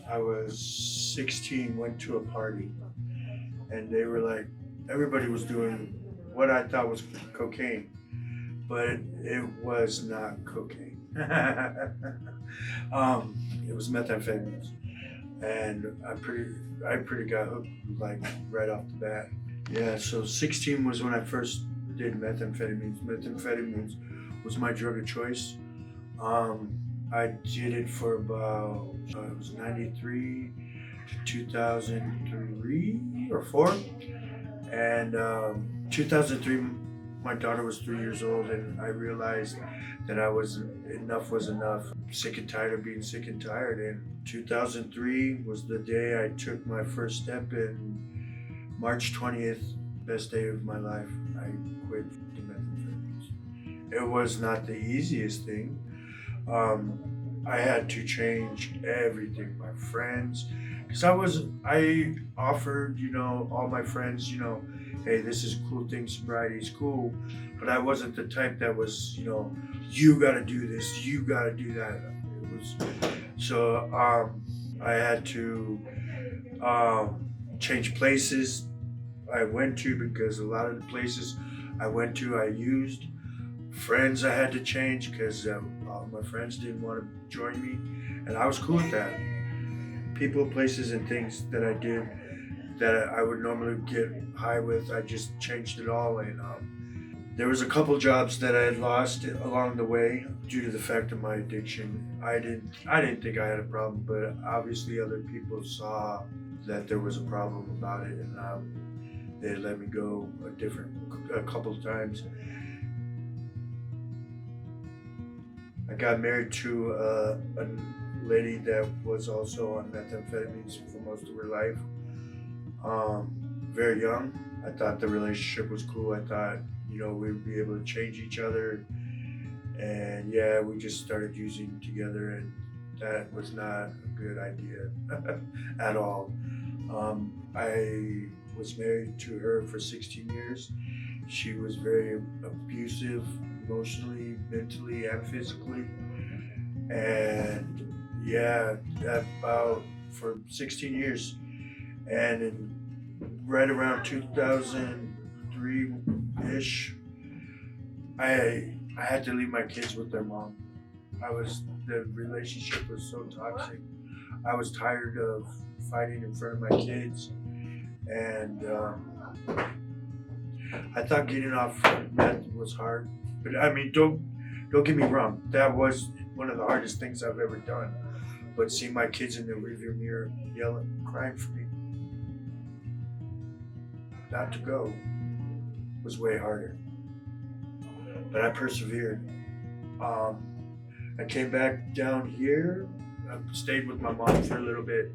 I was 16, went to a party, and they were like, everybody was doing what I thought was cocaine, but it was not cocaine. It was methamphetamines, and I pretty got hooked like right off the bat. Yeah, so 16 was when I first did methamphetamines. Methamphetamines was my drug of choice. Um, I did it for about it was 93 to 2003 or 4, and 2003 my daughter was 3 years old, and I realized that I was enough was enough. Sick and tired of being sick and tired. And 2003 was the day I took my first step. And March 20th, best day of my life, I quit the methamphetamines. It was not the easiest thing. I had to change everything. My friends, because I offered, all my friends, hey, this is a cool thing, sobriety is cool, but I wasn't the type that was, you got to do this, you got to do that. It was so I had to change places I went to, because a lot of the places I went to I used. Friends I had to change because all my friends didn't want to join me, and I was cool with that. People, places, and things that I did that I would normally get high with, I just changed it all. And there was a couple jobs that I had lost along the way due to the fact of my addiction. I didn't think I had a problem, but obviously other people saw that there was a problem about it, and they let me go a couple of times. I got married to a lady that was also on methamphetamines for most of her life. Very young. I thought the relationship was cool. I thought, we'd be able to change each other. And yeah, we just started using together, and that was not a good idea at all. I was married to her for 16 years. She was very abusive, emotionally, mentally, and physically. And yeah, about for 16 years. And right around 2003 ish, I had to leave my kids with their mom. The relationship was so toxic. I was tired of fighting in front of my kids, and I thought getting off meth was hard. But I mean, don't get me wrong. That was one of the hardest things I've ever done. But seeing my kids in the rearview mirror yelling, crying for me not to go was way harder. But I persevered. Um, I came back down here. I stayed with my mom for a little bit.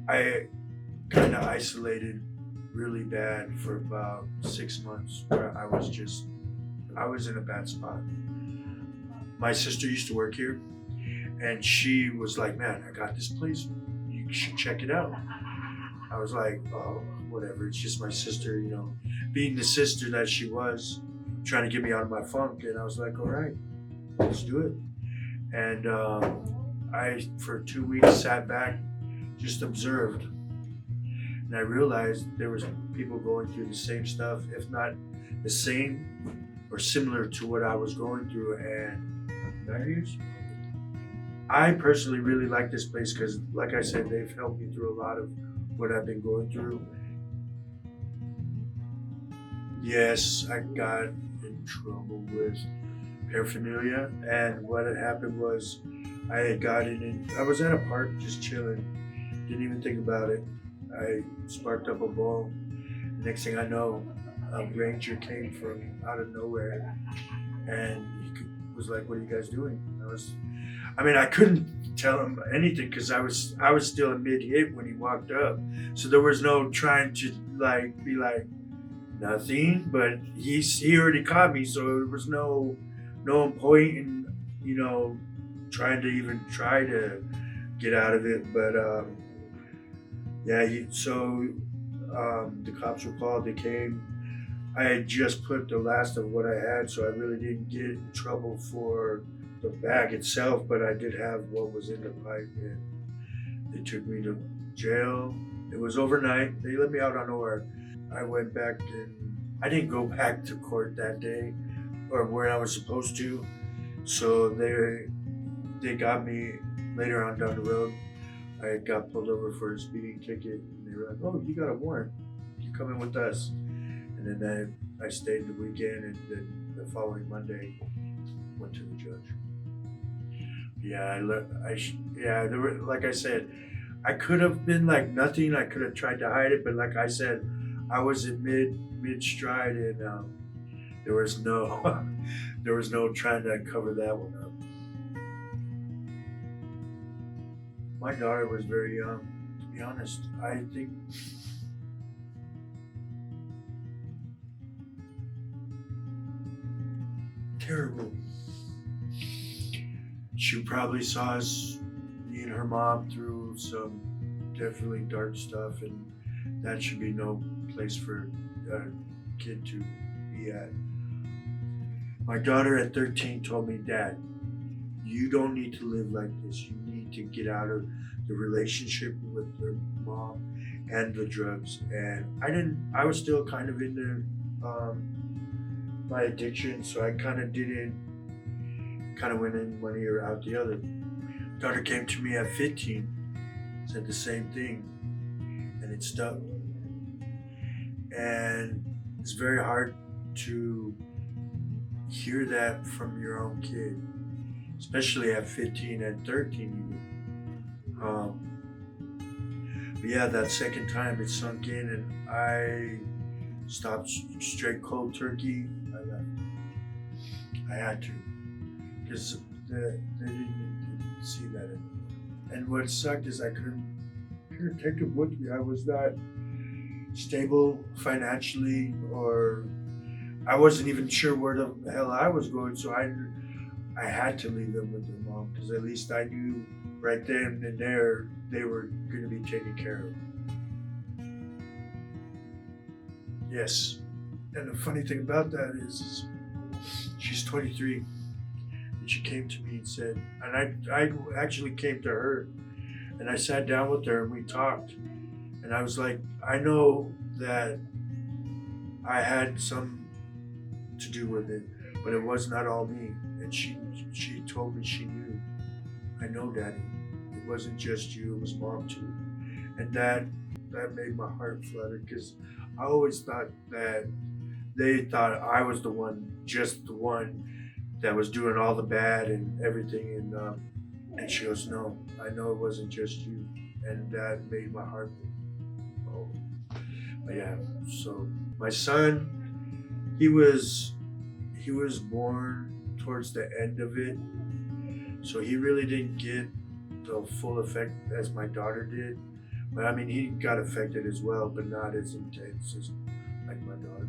I kind of isolated really bad for about 6 months, where I was in a bad spot. My sister used to work here, and she was like, "Man, I got this place. You should check it out." I was like, "Oh, whatever. It's just my sister, being the sister that she was, trying to get me out of my funk." And I was like, "All right, let's do it." And I, for 2 weeks, sat back, just observed, and I realized there was people going through the same stuff, if not the same or similar to what I was going through. And 9 years. I personally really like this place because, like I said, they've helped me through a lot of what I've been going through. Yes, I got in trouble with paraphernalia, and what had happened was I had gotten in. I was at a park just chilling, didn't even think about it. I sparked up a ball. Next thing I know, a ranger came from out of nowhere, and was like, "What are you guys doing?" I couldn't tell him anything because I was still a mid hit when he walked up, so there was no trying to be like nothing. But he already caught me, so there was no point in trying to even try to get out of it. But yeah, the cops were called. They came. I had just put the last of what I had, so I really didn't get in trouble for the bag itself, but I did have what was in the pipe, and they took me to jail. It was overnight. They let me out on OR. I went back and I didn't go back to court that day or where I was supposed to. So they got me later on down the road. I got pulled over for a speeding ticket, and they were like, "Oh, you got a warrant. You coming with us?" And then I stayed the weekend, and then the following Monday went to the judge. Yeah, there were, like I said, I could have been like nothing. I could have tried to hide it, but like I said, I was in mid stride, and there was no there was no trying to cover that one up. My daughter was very young, to be honest. I think terrible. She probably saw us, me and her mom, through some definitely dark stuff, and that should be no place for a kid to be at. My daughter at 13 told me, "Dad, you don't need to live like this. You need to get out of the relationship with your mom and the drugs." And I was still kind of into my addiction, so I kind of went in one ear, out the other. Daughter came to me at 15, said the same thing, and it stuck. And it's very hard to hear that from your own kid, especially at 15 and 13 even. But yeah, that second time it sunk in, and I stopped straight cold turkey. I left. I had to, because they didn't see that anymore. And what sucked is I couldn't take them with me. I was not stable financially, or I wasn't even sure where the hell I was going. So I had to leave them with their mom, because at least I knew right then and there they were going to be taken care of. Yes. And the funny thing about that is she's 23, and she came to me and said, and I actually came to her, and I sat down with her and we talked, and I was like, I know that I had some to do with it, but it was not all me. And she told me she knew. "I know, Daddy. It wasn't just you, it was Mom too." And that made my heart flutter, because I always thought that they thought I was just the one that was doing all the bad and everything. And she goes, "No, I know it wasn't just you." And that made my heart oh. But yeah, so my son, he was born towards the end of it, so he really didn't get the full effect as my daughter did. But I mean, he got affected as well, but not as intense as like my daughter.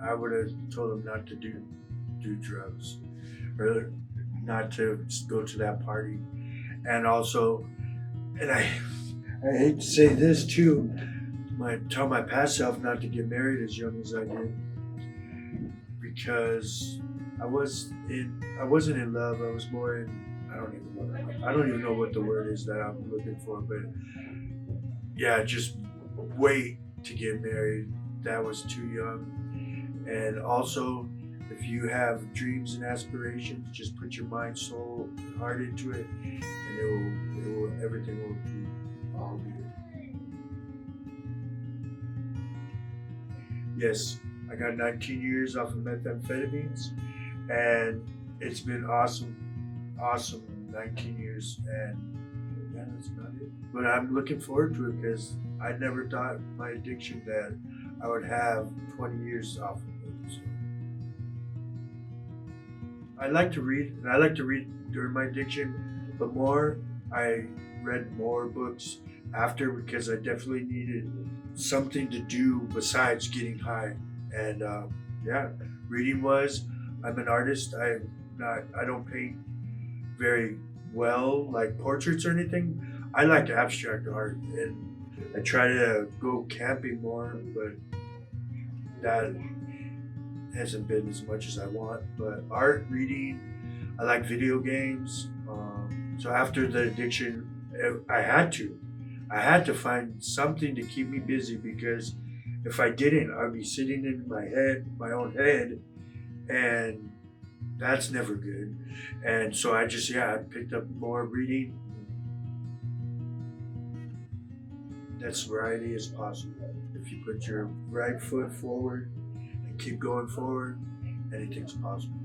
I would have told him not to do drugs, or not to go to that party. And also, and I hate to say this too, tell my past self not to get married as young as I did, because I wasn't in love. I was more in, I don't even know what the word is that I'm looking for, but yeah, just wait to get married. That was too young. And also, if you have dreams and aspirations, just put your mind, soul, and heart into it, and everything will be all good. Yes, I got 19 years off of methamphetamines, and it's been awesome 19 years, and yeah, that's about it. But I'm looking forward to it, because I never thought my addiction that I would have 20 years off of it. So I like to read, and I like to read during my addiction, but I read more books after, because I definitely needed something to do besides getting high. And yeah, reading I'm an artist. I don't paint very well, like portraits or anything. I like abstract art, and I try to go camping more, but that hasn't been as much as I want. But art, reading, I like video games. So after the addiction, I had to. I had to find something to keep me busy because if I didn't, I'd be sitting in my own head, and that's never good. And so I picked up more reading. That's variety as possible. If you put your right foot forward and keep going forward, anything's possible.